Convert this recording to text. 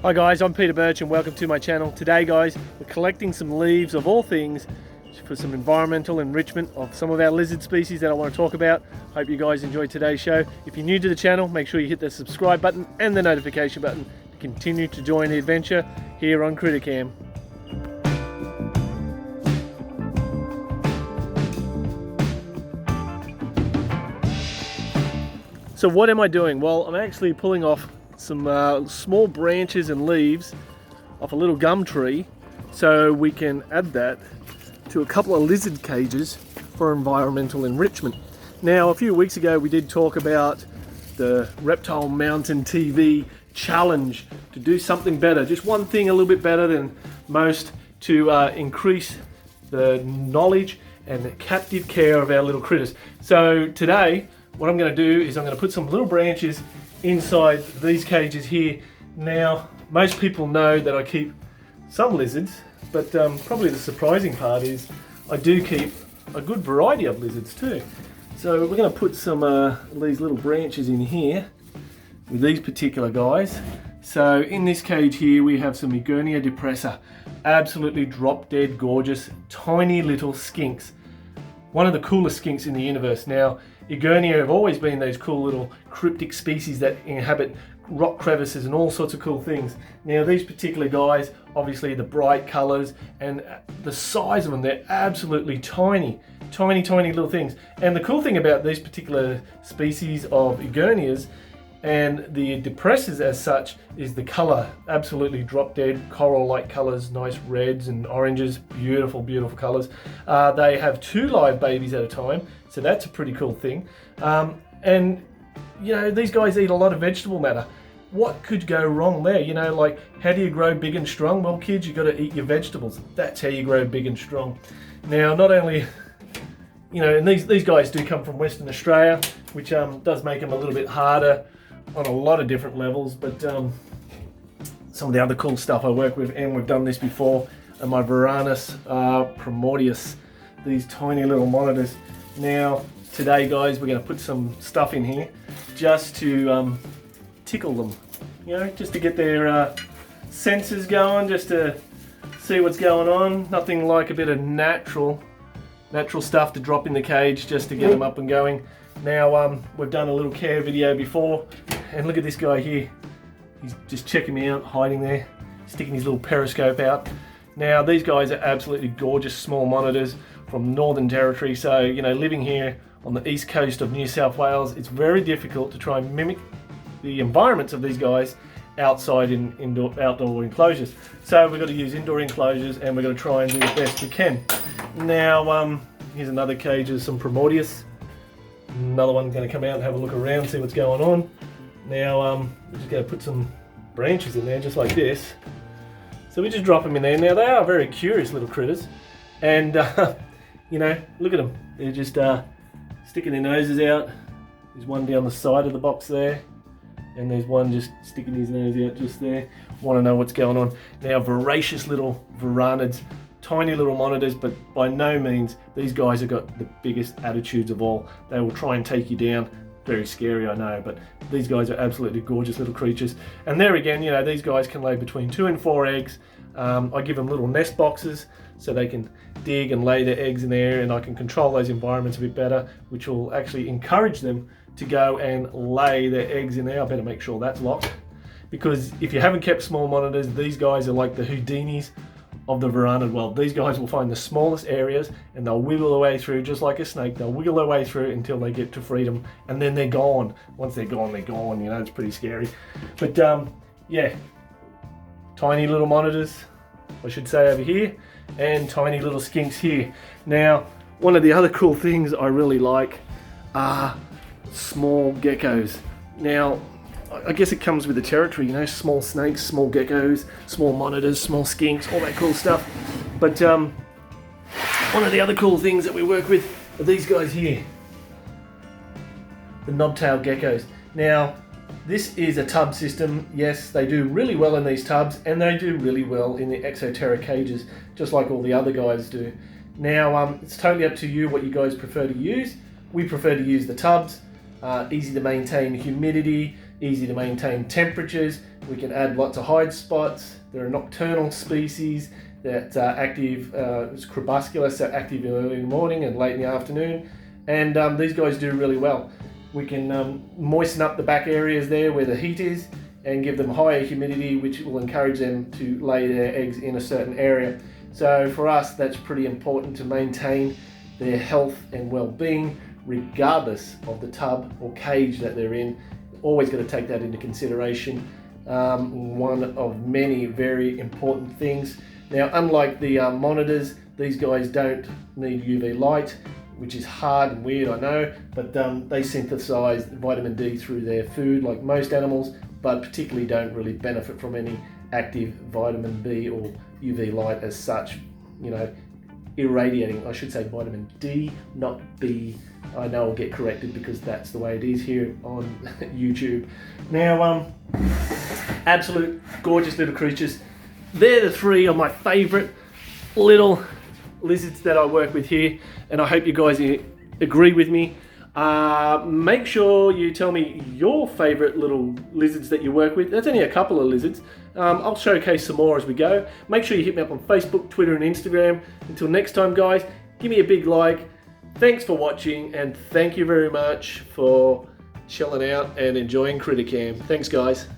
Hi guys, I'm Peter Birch and welcome to my channel. Today guys, we're collecting some leaves of all things for some environmental enrichment of some of our lizard species that I want to talk about. Hope you guys enjoyed today's show. If you're new to the channel, make sure you hit the subscribe button and the notification button to continue to join the adventure here on CritterCam. So what am I doing? Well, I'm actually pulling off some small branches and leaves off a little gum tree so we can add that to a couple of lizard cages for environmental enrichment. Now, a few weeks ago we did talk about the Reptile Mountain TV challenge to do something better, just one thing a little bit better than most to increase the knowledge and the captive care of our little critters. So today what I'm going to do is I'm going to put some little branches inside these cages here. Now, most people know that I keep some lizards, but probably the surprising part is I do keep a good variety of lizards too. So we're going to put some these little branches in here with these particular guys. So in this cage here we have some Egernia depressa, absolutely drop dead gorgeous tiny little skinks. One of the coolest skinks in the universe. Now, Egernia have always been those cool little cryptic species that inhabit rock crevices and all sorts of cool things. Now, these particular guys, obviously the bright colors and the size of them, they're absolutely tiny, tiny little things. And the cool thing about these particular species of Egernias and the depressas as such is the color, absolutely drop dead coral-like colors, nice reds and oranges, beautiful colors. They have 2 live babies at a time, so that's a pretty cool thing. And you know, these guys eat a lot of vegetable matter. What could go wrong there? You know, like, how do you grow big and strong? Well, kids, you got to eat your vegetables. That's how you grow big and strong. Now, not only, you know, and these guys do come from Western Australia, which does make them a little bit harder on a lot of different levels, but some of the other cool stuff I work with, and we've done this before, are my Varanus primordius, these tiny little monitors. Now today guys, we're going to put some stuff in here just to tickle them, you know, just to get their senses going, just to see what's going on. Nothing like a bit of natural stuff to drop in the cage just to get them up and going. Now we've done a little care video before, and look at this guy here. He's just checking me out, hiding there, sticking his little periscope out. Now these guys are absolutely gorgeous small monitors from Northern Territory. So, you know, living here on the east coast of New South Wales, it's very difficult to try and mimic the environments of these guys outside in outdoor enclosures. So we've got to use indoor enclosures, and we're going to try and do the best we can. Now here's another cage of some Primordius. Another one going to come out and have a look around, see what's going on. Now we're just going to put some branches in there just like this. So we just drop them in there. Now they are very curious little critters, and you know, look at them. They're just sticking their noses out. There's one down the side of the box there, and there's one just sticking his nose out just there. Want to know what's going on. Now, voracious little varanids, tiny little monitors, but by no means, these guys have got the biggest attitudes of all. They will try and take you down. Very scary, I know, but these guys are absolutely gorgeous little creatures. And there again, you know, these guys can lay between 2 and 4 eggs. I give them little nest boxes so they can dig and lay their eggs in there, and I can control those environments a bit better, which will actually encourage them to go and lay their eggs in there. I better make sure that's locked, because if you haven't kept small monitors, these guys are like the Houdinis of the varanid world. These guys will find the smallest areas and they'll wiggle their way through just like a snake. They'll wiggle their way through until they get to freedom, and then they're gone. Once they're gone, they're gone. You know, it's pretty scary. But yeah, tiny little monitors, I should say, over here, and tiny little skinks here. Now, one of the other cool things I really like are small geckos. Now, I guess it comes with the territory, you know, small snakes, small geckos, small monitors, small skinks, all that cool stuff. But one of the other cool things that we work with are these guys here, the knobtail geckos. Now, this is a tub system. Yes, they do really well in these tubs, and they do really well in the exoteric cages, just like all the other guys do. Now, it's totally up to you what you guys prefer to use. We prefer to use the tubs. Easy to maintain humidity, easy to maintain temperatures. We can add lots of hide spots. They're a nocturnal species that are active, it's crepuscular, so active early in the morning and late in the afternoon. And these guys do really well. We can moisten up the back areas there where the heat is and give them higher humidity, which will encourage them to lay their eggs in a certain area. So for us, that's pretty important to maintain their health and well-being, regardless of the tub or cage that they're in. Always got to take that into consideration. One of many very important things. Now, unlike the monitors, these guys don't need UV light, which is hard and weird, I know, but they synthesize vitamin D through their food like most animals, but particularly don't really benefit from any active vitamin B or UV light as such, you know, irradiating, I should say vitamin D, not B. I know I'll get corrected because that's the way it is here on YouTube. Now, absolute gorgeous little creatures. They're the three of my favorite little lizards that I work with here, and I hope you guys agree with me. Make sure you tell me your favorite little lizards that you work with. That's only a couple of lizards. I'll showcase some more as we go. Make sure you hit me up on Facebook, Twitter and Instagram. Until next time guys, give me a big like. Thanks for watching, and thank you very much for chilling out and enjoying CritterCam. Thanks guys.